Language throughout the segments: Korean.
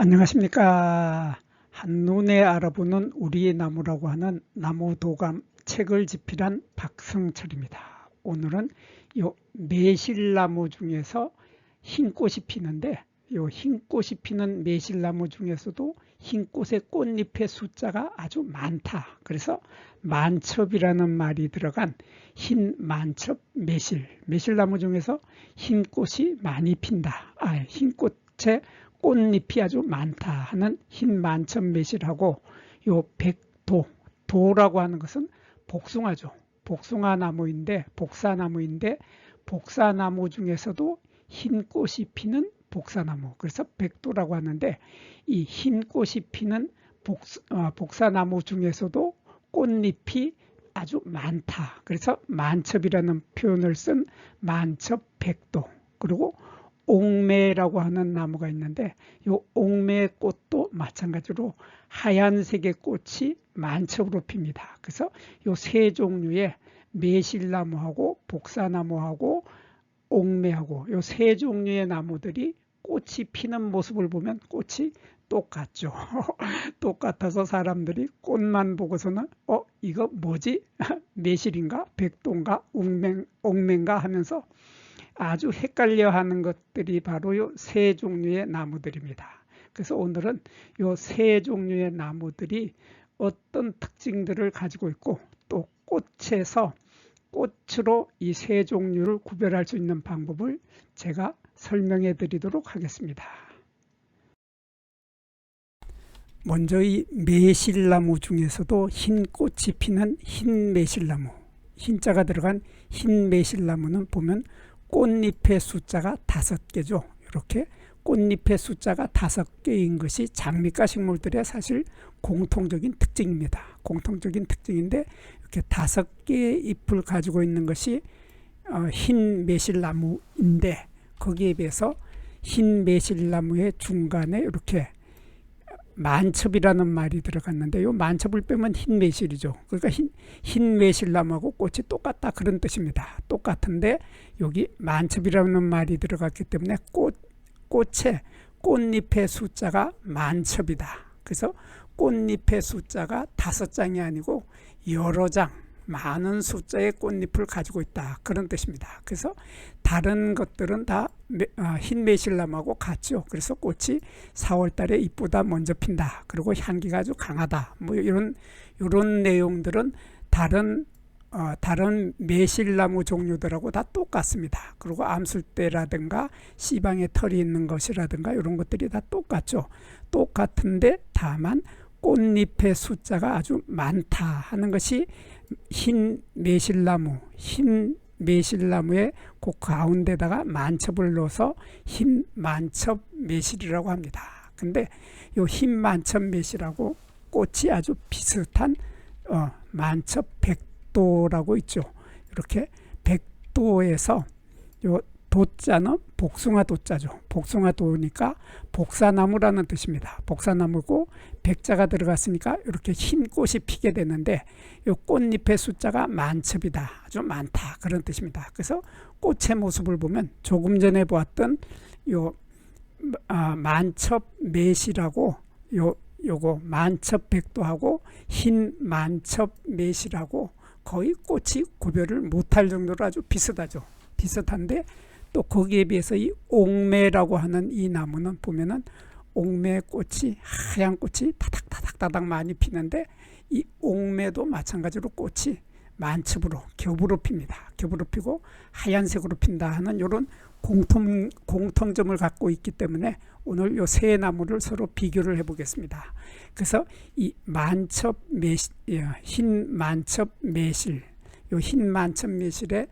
안녕하십니까. 한눈에 알아보는 우리의 나무라고 하는 나무도감 책을 집필한 박성철입니다. 오늘은 요 매실나무 중에서 흰꽃이 피는데, 요 흰꽃이 피는 매실나무 중에서도 흰꽃의 꽃잎의 숫자가 아주 많다. 그래서 만첩이라는 말이 들어간 흰만첩 매실나무 중에서 흰꽃이 많이 핀다. 흰꽃의 꽃잎이 아주 많다 하는 흰만첩 매실하고, 요 도라고 하는 것은 복숭아죠. 복사나무인데 복사나무 중에서도 흰꽃이 피는 복사나무, 그래서 백도라고 하는데, 이 흰꽃이 피는 복사나무 중에서도 꽃잎이 아주 많다. 그래서 만첩이라는 표현을 쓴 만첩백도. 그리고 옥매라고 하는 나무가 있는데, 이 옥매 꽃도 마찬가지로 하얀색의 꽃이 만첩으로 핍니다. 그래서 이 세 종류의 매실나무하고 복사나무하고 옥매하고 이 세 종류의 나무들이 꽃이 피는 모습을 보면 꽃이 똑같죠. 똑같아서 사람들이 꽃만 보고서는 이거 뭐지? 매실인가? 백도인가? 옥매인가? 하면서 아주 헷갈려 하는 것들이 바로 이 세 종류의 나무들입니다. 그래서 오늘은 이 세 종류의 나무들이 어떤 특징들을 가지고 있고, 또 꽃으로 이 세 종류를 구별할 수 있는 방법을 제가 설명해 드리도록 하겠습니다. 먼저 이 매실나무 중에서도 흰 꽃이 피는 흰매실나무, 흰자가 들어간 흰매실나무는 보면 꽃잎의 숫자가 5개죠. 이렇게 꽃잎의 숫자가 5개인 것이 장미과 식물들의 사실 공통적인 특징입니다. 공통적인 특징인데, 이렇게 5개의 잎을 가지고 있는 것이 흰 매실나무인데, 거기에 비해서 흰 매실나무의 중간에 이렇게 만첩이라는 말이 들어갔는데, 이 만첩을 빼면 흰 매실이죠. 그러니까 흰 매실나무하고 꽃이 똑같다, 그런 뜻입니다. 똑같은데 여기 만첩이라는 말이 들어갔기 때문에 꽃잎의 숫자가 만첩이다. 그래서 꽃잎의 숫자가 5장이 아니고 여러 장, 많은 숫자의 꽃잎을 가지고 있다, 그런 뜻입니다. 그래서 다른 것들은 다 흰 매실나무하고 같죠. 그래서 꽃이 4월 달에 잎보다 먼저 핀다, 그리고 향기가 아주 강하다, 뭐 이런 내용들은 다른 매실나무 종류들하고 다 똑같습니다. 그리고 암술대라든가 씨방에 털이 있는 것이라든가 이런 것들이 다 똑같죠. 똑같은데 다만 꽃잎의 숫자가 아주 많다 하는 것이 흰 매실나무의 그 가운데다가 만첩을 넣어서 흰 만첩 매실이라고 합니다. 근데 이 흰 만첩 매실하고 꽃이 아주 비슷한 만첩 백도라고 있죠. 이렇게 백도에서 요 도자는 복숭아 도자죠. 복숭아 도니까 복사나무라는 뜻입니다. 복사나무고 백자가 들어갔으니까 이렇게 흰 꽃이 피게 되는데, 이 꽃잎의 숫자가 만첩이다, 아주 많다, 그런 뜻입니다. 그래서 꽃의 모습을 보면 조금 전에 보았던 요 만첩 매실하고 요거 만첩 백도하고 흰 만첩 매실하고 거의 꽃이 구별을 못할 정도로 아주 비슷한데, 또 거기에 비해서 이 옥매라고 하는 이 나무는 보면은 옥매 꽃이, 하얀 꽃이 다닥다닥 많이 피는데, 이 옥매도 마찬가지로 꽃이 만첩으로 겹으로 핍니다. 겹으로 피고 하얀색으로 핀다 하는 이런 공통점을 갖고 있기 때문에 오늘 이 세 나무를 서로 비교를 해 보겠습니다. 그래서 이 흰 만첩 매실, 이 흰 만첩 매실에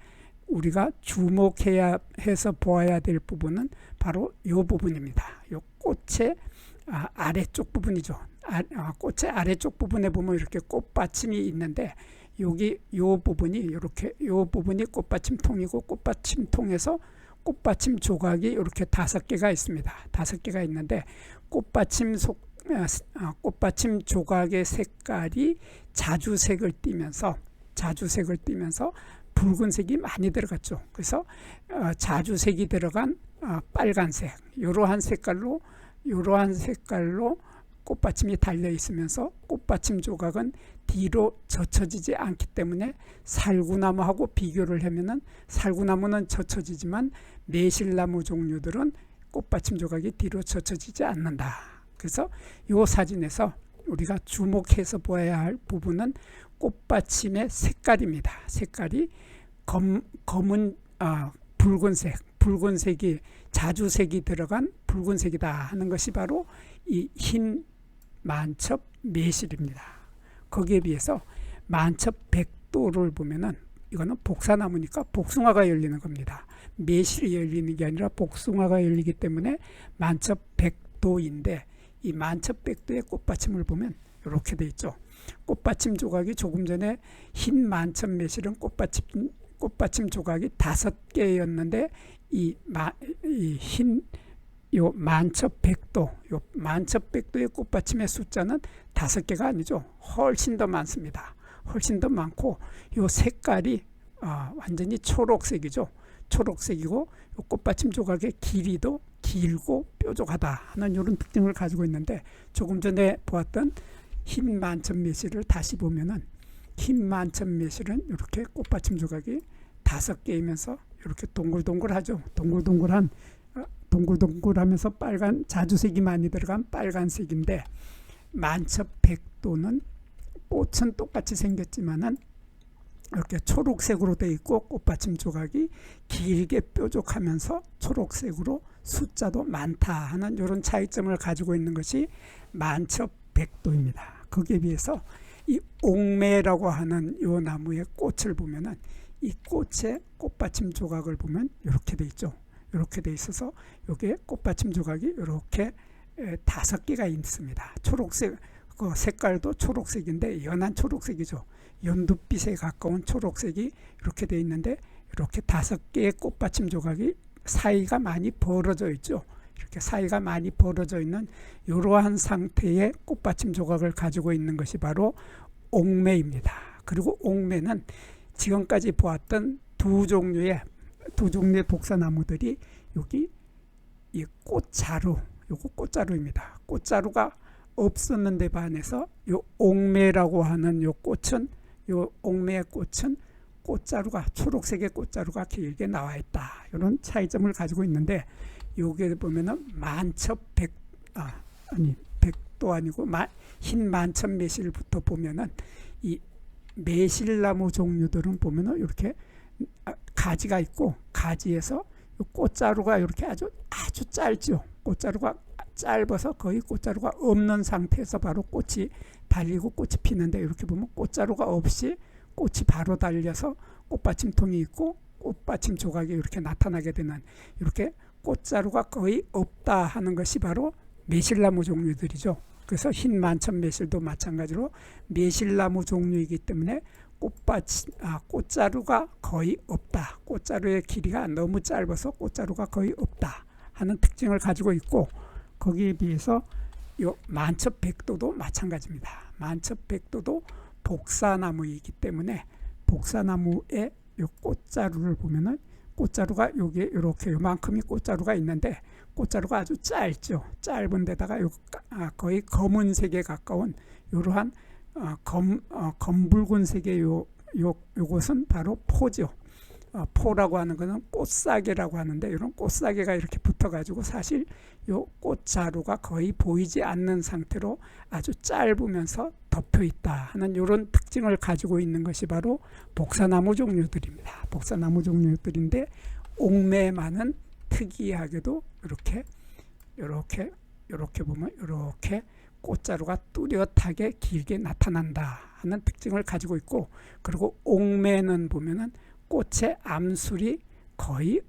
우리가 주목해야 해서 보아야 될 부분은 바로 이 부분입니다. 이 꽃의 아래쪽 부분이죠. 꽃의 아래쪽 부분에 보면 이렇게 꽃받침이 있는데, 여기 이 부분이 꽃받침통이고, 꽃받침통에서 꽃받침 조각이 이렇게 5개가 있습니다. 5개가 있는데, 꽃받침 조각의 색깔이 자주색을 띠면서 붉은색이 많이 들어갔죠. 그래서 자주색이 들어간 빨간색, 이러한 색깔로 이러한 색깔로 꽃받침이 달려 있으면서 꽃받침 조각은 뒤로 젖혀지지 않기 때문에 살구나무하고 비교를 하면은 살구나무는 젖혀지지만 매실나무 종류들은 꽃받침 조각이 뒤로 젖혀지지 않는다. 그래서 이 사진에서 우리가 주목해서 보아야 할 부분은 꽃받침의 색깔입니다. 색깔이 검은 붉은색이 자주색이 들어간 붉은색이다 하는 것이 바로 이 흰 만첩 매실입니다. 거기에 비해서 만첩 백도를 보면은 이거는 복사나무니까 복숭아가 열리는 겁니다. 매실이 열리는 게 아니라 복숭아가 열리기 때문에 만첩 백도인데, 이 만첩 백도의 꽃받침을 보면 이렇게 돼 있죠. 꽃받침 조각이 조금 전에 흰 만첩 매실은 꽃받침 조각이 5개였는데 요 만첩 백도, 요 만첩 백도의 꽃받침의 숫자는 5개가 아니죠. 훨씬 더 많습니다. 훨씬 더 많고 요 색깔이 완전히 초록색이죠. 초록색이고 요 꽃받침 조각의 길이도 길고 뾰족하다 하는 이런 특징을 가지고 있는데, 조금 전에 보았던 흰 만첩 매실을 다시 보면은 흰 만첩 매실은 이렇게 꽃받침 조각이 5개이면서 이렇게 동글동글하죠. 동글동글하면서 빨간 자주색이 많이 들어간 빨간색인데, 만첩 백도는 꽃은 똑같이 생겼지만은 이렇게 초록색으로 되어 있고 꽃받침 조각이 길게 뾰족하면서 초록색으로 숫자도 많다 하는 이런 차이점을 가지고 있는 것이 만첩 백도입니다. 거기에 비해서 이 옥매라고 하는 이 나무의 꽃을 보면은 이 꽃의 꽃받침 조각을 보면 이렇게 돼 있죠. 이렇게 돼 있어서 여기에 꽃받침 조각이 이렇게 5개가 있습니다. 초록색, 그 색깔도 초록색인데 연한 초록색이죠. 연두빛에 가까운 초록색이 이렇게 돼 있는데, 이렇게 5개의 꽃받침 조각이 사이가 많이 벌어져 있죠. 이렇게 사이가 많이 벌어져 있는 이러한 상태의 꽃받침 조각을 가지고 있는 것이 바로 옥매입니다. 그리고 옥매는 지금까지 보았던 두 종류의 복사나무들이 여기 이 꽃자루, 요거 꽃자루입니다. 꽃자루가 없었는데 반해서 요 옥매라고 하는 요 옥매의 꽃은 꽃자루가 초록색의 꽃자루가 길게 나와 있다. 이런 차이점을 가지고 있는데, 여기에 보면은 백도 아니고 흰 만첩 매실부터 보면은 이 매실나무 종류들은 보면은 이렇게 가지가 있고, 가지에서 꽃자루가 이렇게 아주 짧죠. 꽃자루가 짧아서 거의 꽃자루가 없는 상태에서 바로 꽃이 달리고 꽃이 피는데, 이렇게 보면 꽃자루가 없이 꽃이 바로 달려서 꽃받침통이 있고 꽃받침 조각이 이렇게 나타나게 되는, 이렇게 꽃자루가 거의 없다 하는 것이 바로 매실나무 종류들이죠. 그래서 흰 만첩 매실도 마찬가지로 매실나무 종류이기 때문에 꽃자루가 거의 없다. 꽃자루의 길이가 너무 짧아서 꽃자루가 거의 없다 하는 특징을 가지고 있고, 거기에 비해서 요 만첩 백도도 마찬가지입니다. 만첩 백도도 복사나무이기 때문에 복사나무의 요 꽃자루를 보면은 꽃자루가 여기에 이렇게 요만큼이 꽃자루가 있는데, 꽃자루가 아주 짧죠. 짧은 데다가 거의 검은색에 가까운 이러한 검붉은색의 요것은 바로 포죠. 포라고 하는 것은 꽃사계라고 하는데, 이런 꽃사계가 이렇게 붙어가지고 사실 요 꽃자루가 거의 보이지 않는 상태로 아주 짧으면서 덮여 있다 하는 이런 특징을 가지고 있는 것이 바로 복사나무 종류들입니다. 복사나무 종류들인데, 옥매만은 특이하게도 이렇게 보면 이렇게 꽃자루가 뚜렷하게 길게 나타난다 하는 특징을 가지고 있고, 그리고 옥매는 보면은 꽃의 암술이 거의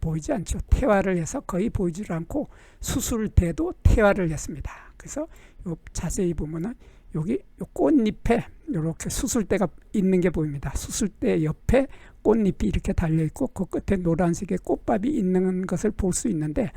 보이지 않죠. 태화를 해서 거의 보이질 않고 수술 때도 태화를 했습니다. 그래서 자세히 보면은 여기 꽃잎에 이렇게 수술대가 있는 게 보입니다. 수술대 옆에 꽃잎이 이렇게 달려 있고 그 끝에 노란색의 꽃밥이 있는 것을 볼 수 있는데,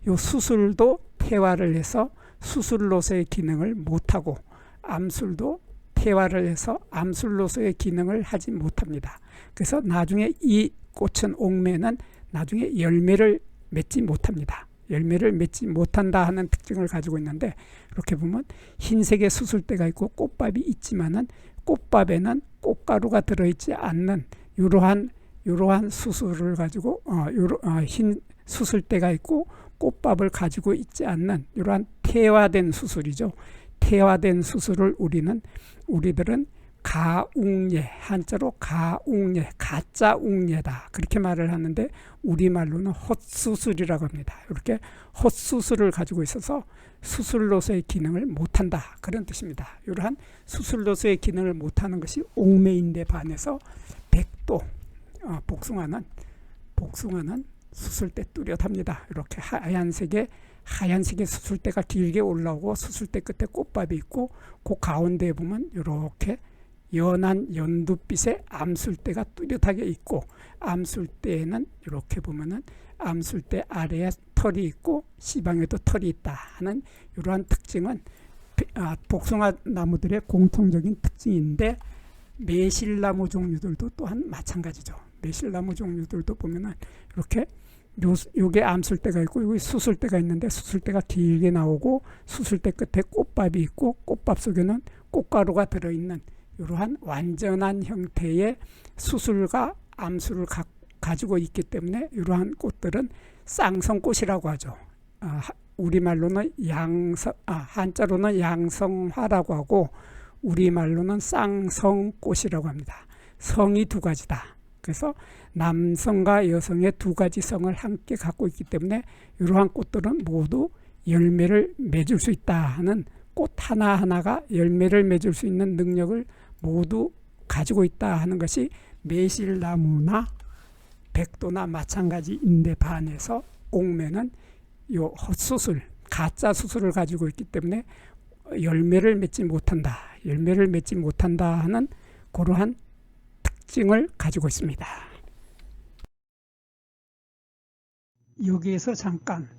이 수술도 태화를 해서 수술로서의 기능을 못하고, 암술도 태화를 해서 암술로서의 기능을 하지 못합니다. 그래서 나중에 이 꽃은 옥매는 나중에 열매를 맺지 못합니다. 열매를 맺지 못한다 하는 특징을 가지고 있는데, 이렇게 보면 흰색의 수술대가 있고 꽃밥이 있지만은 꽃밥에는 꽃가루가 들어있지 않는 이러한 수술을 가지고 흰 수술대가 있고 꽃밥을 가지고 있지 않는 이러한 태화된 수술이죠. 태화된 수술을 우리들은 가웅예, 한자로 가웅예, 가짜 웅예다 그렇게 말을 하는데, 우리말로는 헛수술이라고 합니다. 이렇게 헛수술을 가지고 있어서 수술로서의 기능을 못한다 그런 뜻입니다. 이러한 수술로서의 기능을 못하는 것이 옥매인데 반해서 백도, 복숭아는 수술대 뚜렷합니다. 이렇게 하얀색의 수술대가 길게 올라오고 수술대 끝에 꽃밥이 있고, 그 가운데에 보면 이렇게 연한 연두빛의 암술대가 뚜렷하게 있고, 암술대에는 이렇게 보면은 암술대 아래에 털이 있고 시방에도 털이 있다 하는 이러한 특징은 복숭아 나무들의 공통적인 특징인데, 매실나무 종류들도 또한 마찬가지죠. 매실나무 종류들도 보면은 이렇게 요게 암술대가 있고 여기 수술대가 있는데, 수술대가 길게 나오고 수술대 끝에 꽃밥이 있고 꽃밥 속에는 꽃가루가 들어있는 이러한 완전한 형태의 수술과 암술을 가지고 있기 때문에 이러한 꽃들은 쌍성꽃이라고 하죠. 우리말로는 한자로는 양성화라고 하고 우리말로는 쌍성꽃이라고 합니다. 성이 두 가지다. 그래서 남성과 여성의 두 가지 성을 함께 갖고 있기 때문에 이러한 꽃들은 모두 열매를 맺을 수 있다 하는, 꽃 하나하나가 열매를 맺을 수 있는 능력을 모두 가지고 있다 하는 것이 매실나무나 백도나 마찬가지인데 반해서 옥매는 요 헛수술, 가짜 수술을 가지고 있기 때문에 열매를 맺지 못한다 하는 그러한 특징을 가지고 있습니다. 여기에서 잠깐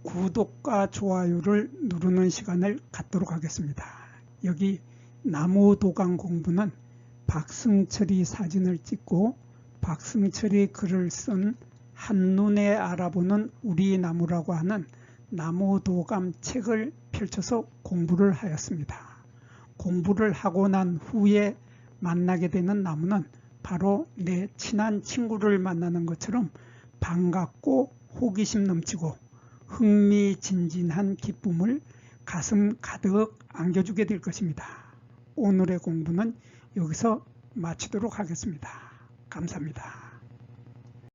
구독과 좋아요를 누르는 시간을 갖도록 하겠습니다. 여기 나무도감 공부는 박승철이 사진을 찍고 박승철이 글을 쓴 한눈에 알아보는 우리 나무라고 하는 나무도감 책을 펼쳐서 공부를 하였습니다. 공부를 하고 난 후에 만나게 되는 나무는 바로 내 친한 친구를 만나는 것처럼 반갑고 호기심 넘치고 흥미진진한 기쁨을 가슴 가득 안겨주게 될 것입니다. 오늘의 공부는 여기서 마치도록 하겠습니다. 감사합니다.